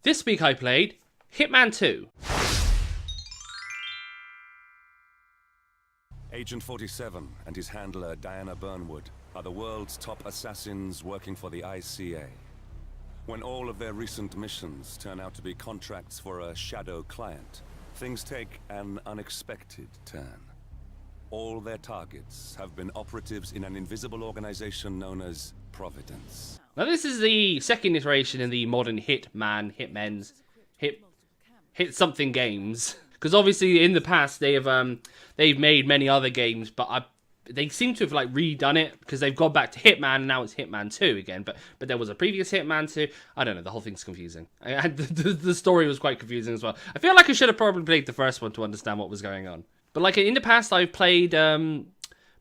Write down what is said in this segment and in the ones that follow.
This week I played Hitman 2. Agent 47 and his handler Diana Burnwood are the world's top assassins working for the ICA. When all of their recent missions turn out to be contracts for a shadow client, things take an unexpected turn. All their targets have been operatives in an invisible organization known as Providence. Now this is the second iteration in the modern Hitmen's Hit something games. Because obviously in the past they've made many other games, but they seem to have like redone it because they've gone back to Hitman and now it's Hitman 2 again. But there was a previous Hitman 2. I don't know, the whole thing's confusing. And the story was quite confusing as well. I feel like I should have probably played the first one to understand what was going on. But like in the past I've played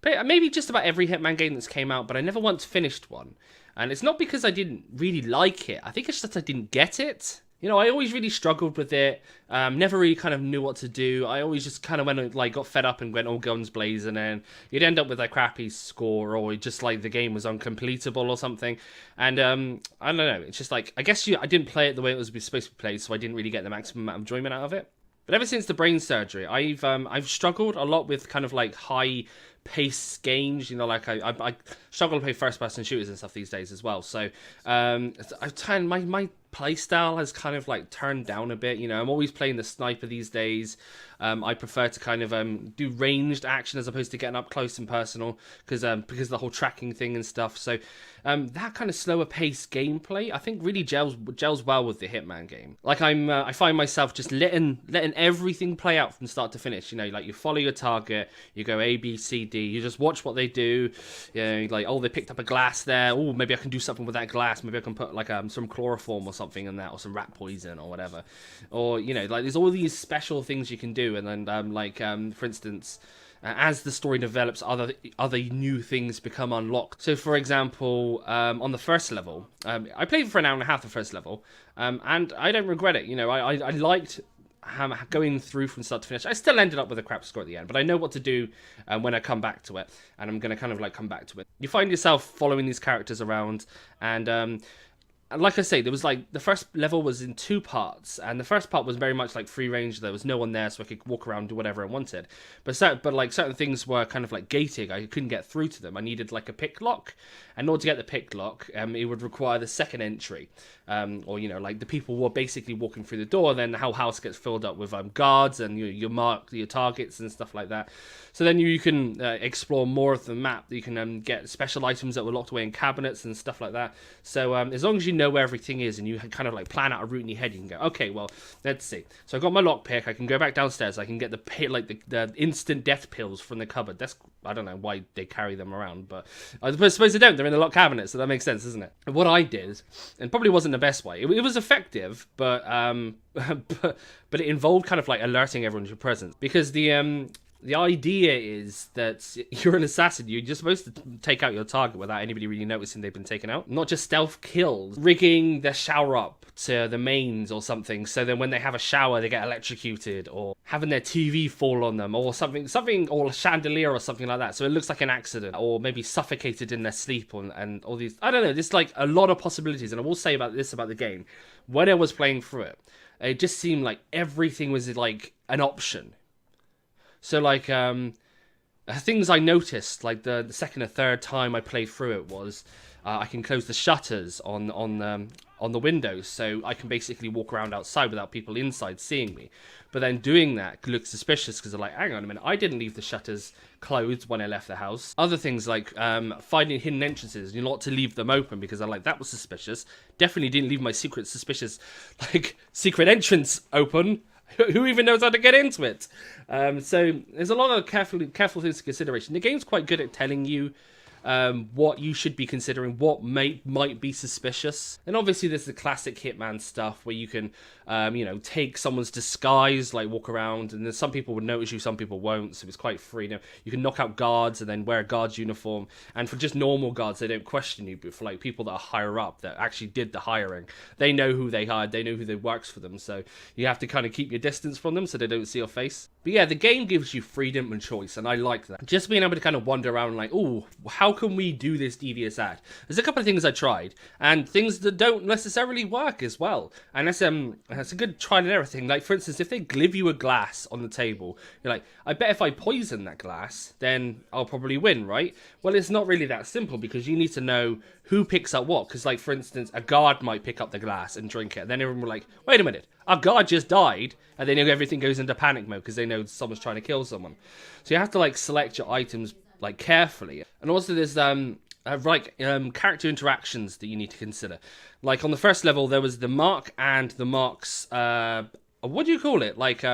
maybe just about every Hitman game that's came out, but I never once finished one. And it's not because I didn't really like it. I think it's just I didn't get it. You know, I always really struggled with it. Never really kind of knew what to do. I always just kind of went like got fed up and went all guns blazing, and you'd end up with a crappy score, or just like the game was uncompletable or something. And I don't know. It's just like I guess I didn't play it the way it was supposed to be played, so I didn't really get the maximum amount of enjoyment out of it. But ever since the brain surgery, I've struggled a lot with kind of like high pace games. You know, like I struggle to play first person shooters and stuff these days as well. So I've turned my playstyle has kind of like turned down a bit. You know, I'm always playing the sniper these days. I prefer to kind of do ranged action as opposed to getting up close and personal because of the whole tracking thing and stuff. So that kind of slower pace gameplay I think really gels well with the Hitman game. Like I find myself just letting everything play out from start to finish. You know, like you follow your target, you go A, B, C, D, you just watch what they do. You know, like, oh, they picked up a glass there. Oh, maybe I can do something with that glass. Maybe I can put like some chloroform or something in that, or some rat poison or whatever. Or, you know, like there's all these special things you can do. And then for instance, as the story develops, other new things become unlocked. So, for example, on the first level, I played for an hour and a half the first level, and I don't regret it. You know, I liked going through from start to finish. I still ended up with a crap score at the end, but I know what to do when I come back to it, and I'm going to kind of like come back to it. You find yourself following these characters around, and like I say, there was like the first level was in two parts, and the first part was very much like free range. There was no one there, so I could walk around and do whatever I wanted. But like certain things were kind of like gating. I couldn't get through to them. I needed like a pick lock, and in order to get the pick lock, it would require the second entry, or you know, like the people were basically walking through the door. Then the whole house gets filled up with guards, and you mark your targets and stuff like that. So then you can explore more of the map. You can get special items that were locked away in cabinets and stuff like that. So as long as you know where everything is and you kind of like plan out a route in your head, you can go, okay, well, let's see. So I got my lockpick. I can go back downstairs. I can get the instant death pills from the cupboard. I don't know why they carry them around, but I suppose they don't. They're in the locked cabinet, so that makes sense, doesn't it? And what I did, and probably wasn't the best way. It was effective, but but it involved kind of like alerting everyone to your presence, because the idea is that you're an assassin. You're just supposed to take out your target without anybody really noticing they've been taken out. Not just stealth kills. Rigging their shower up to the mains or something, so then when they have a shower, they get electrocuted. Or having their TV fall on them, or something, or a chandelier or something like that. So it looks like an accident. Or maybe suffocated in their sleep, and all these. I don't know, there's like a lot of possibilities. And I will say about the game. When I was playing through it, it just seemed like everything was like an option. So, like, things I noticed, like the second or third time I played through it was, I can close the shutters on the windows, so I can basically walk around outside without people inside seeing me. But then doing that looks suspicious, because they're like, hang on a minute, I didn't leave the shutters closed when I left the house. Other things like finding hidden entrances, you're not to leave them open, because I'm like, that was suspicious. Definitely didn't leave my secret entrance open. Who even knows how to get into it? So there's a lot of careful things to consideration. The game's quite good at telling you what you should be considering, what might be suspicious. And obviously there's the classic Hitman stuff where you can, take someone's disguise, like walk around, and then some people would notice you, some people won't, so it's quite free. You can knock out guards and then wear a guard's uniform, and for just normal guards, they don't question you, but for like people that are higher up, that actually did the hiring, they know who they hired, they know who works for them, so you have to kind of keep your distance from them so they don't see your face. But yeah, the game gives you freedom and choice, and I like that. Just being able to kind of wander around like, oh, how can we do this devious act? There's a couple of things I tried, and things that don't necessarily work as well. And that's a good trial and error thing. Like, for instance, if they give you a glass on the table, you're like, I bet if I poison that glass, then I'll probably win, right? Well, it's not really that simple, because you need to know who picks up what. Because, like, for instance, a guard might pick up the glass and drink it, and then everyone will like, wait a minute, our guard just died, and then everything goes into panic mode because they know someone's trying to kill someone. So you have to like select your items like carefully. And also there's character interactions that you need to consider. Like on the first level there was the Mark and the Mark's what do you call it? Like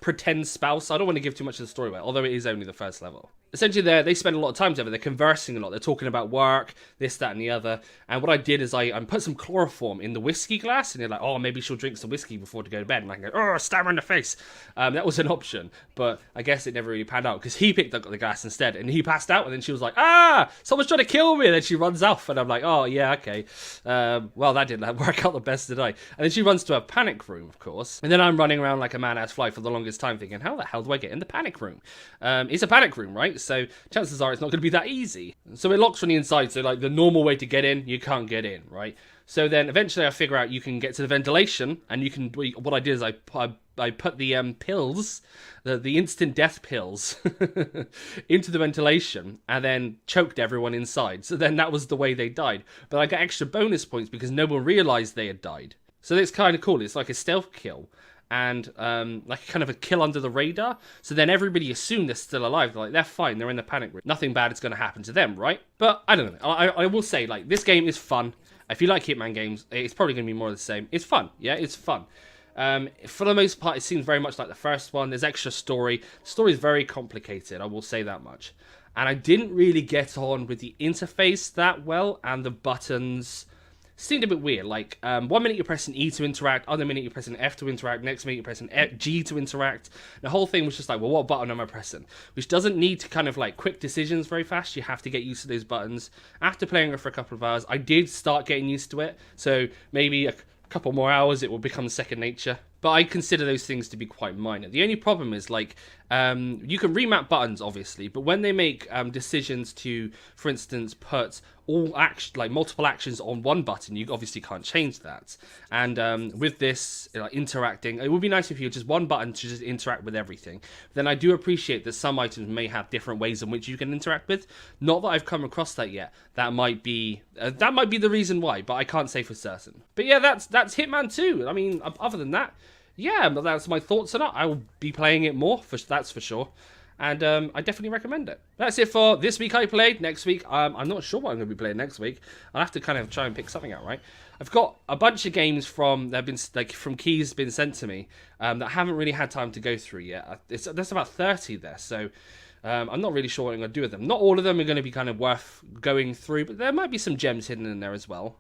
pretend spouse. I don't want to give too much of the story away, although it is only the first level. Essentially, they spend a lot of time together. They're conversing a lot. They're talking about work, this, that, and the other. And what I did is I put some chloroform in the whiskey glass, and they're like, oh, maybe she'll drink some whiskey before to go to bed. And I can go, oh, stab her in the face. That was an option, but I guess it never really panned out because he picked up the glass instead, and he passed out. And then she was like, someone's trying to kill me. And then she runs off, and I'm like, oh yeah, okay. Well, that didn't work out the best, did I? And then she runs to a panic room, of course. And then I'm running around like a man-ass fly for the longest time, thinking, how the hell do I get in the panic room? It's a panic room, right? So chances are it's not going to be that easy. So it locks from the inside, so like the normal way to get in, you can't get in, right? So then eventually I figure out you can get to the ventilation, and you can, what I did is I put the pills, the instant death pills, into the ventilation, and then choked everyone inside. So then that was the way they died. But I got extra bonus points because no one realized they had died. So it's kind of cool. It's like a stealth kill. And like kind of a kill under the radar. So then everybody assumed they're still alive. They're like, they're fine, they're in the panic room. Nothing bad is going to happen to them, right? But I don't know. I will say, like, this game is fun. If you like Hitman games, it's probably going to be more of the same. It's fun. Yeah, it's fun. For the most part, it seems very much like the first one. There's extra story. The story is very complicated, I will say that much. And I didn't really get on with the interface that well, and the buttons seemed a bit weird. Like, 1 minute you're pressing E to interact, other minute you're pressing F to interact, next minute you're pressing G to interact. The whole thing was just like, well, what button am I pressing? Which doesn't need to kind of like quick decisions very fast. You have to get used to those buttons. After playing it for a couple of hours, I did start getting used to it. So maybe a couple more hours, it will become second nature. But I consider those things to be quite minor. The only problem is, like, you can remap buttons, obviously, but when they make decisions to, for instance, put multiple actions on one button, you obviously can't change that. And with this, like, interacting, it would be nice if you had just one button to just interact with everything. Then I do appreciate that some items may have different ways in which you can interact with. Not that I've come across that yet. That might be the reason why, but I can't say for certain. But yeah, that's Hitman 2. I mean, other than that, yeah, but that's my thoughts on it. I will be playing it more, that's for sure. And I definitely recommend it. That's it for this week I played. Next week, I'm not sure what I'm going to be playing next week. I'll have to kind of try and pick something out, right? I've got a bunch of games from keys been sent to me that I haven't really had time to go through yet. There's about 30 there, so I'm not really sure what I'm going to do with them. Not all of them are going to be kind of worth going through, but there might be some gems hidden in there as well.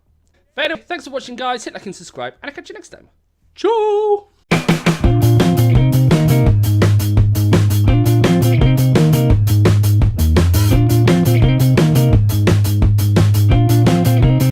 But anyway, thanks for watching, guys. Hit like and subscribe, and I'll catch you next time. Ciao!